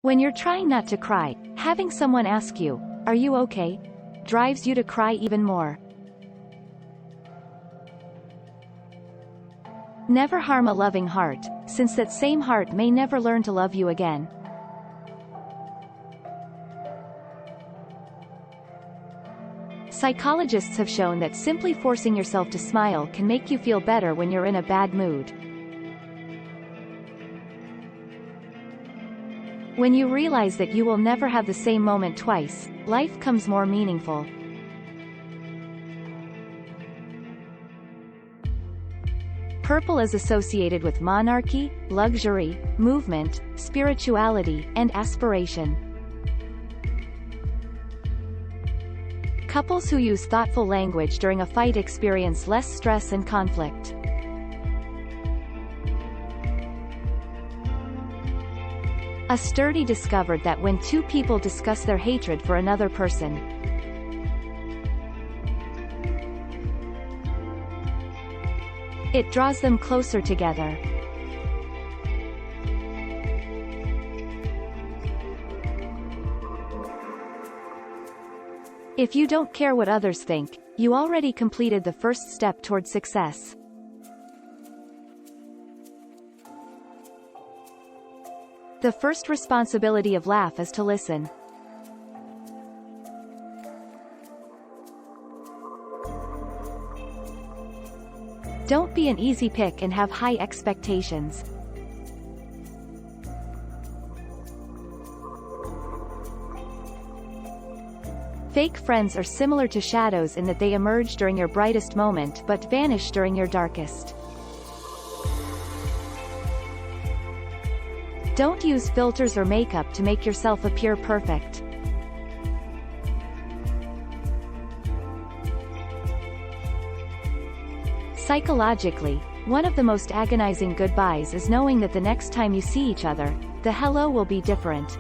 When you're trying not to cry, having someone ask you, "Are you okay?" drives you to cry even more. Never harm a loving heart, since that same heart may never learn to love you again. Psychologists have shown that simply forcing yourself to smile can make you feel better when you're in a bad mood. When you realize that you will never have the same moment twice, life comes more meaningful. Purple is associated with monarchy, luxury, movement, spirituality, and aspiration. Couples who use thoughtful language during a fight experience less stress and conflict. A study discovered that when two people discuss their hatred for another person, it draws them closer together. If you don't care what others think, you already completed the first step toward success. The first responsibility of laugh is to listen. Don't be an easy pick and have high expectations. Fake friends are similar to shadows in that they emerge during your brightest moment but vanish during your darkest. Don't use filters or makeup to make yourself appear perfect. Psychologically, one of the most agonizing goodbyes is knowing that the next time you see each other, the hello will be different.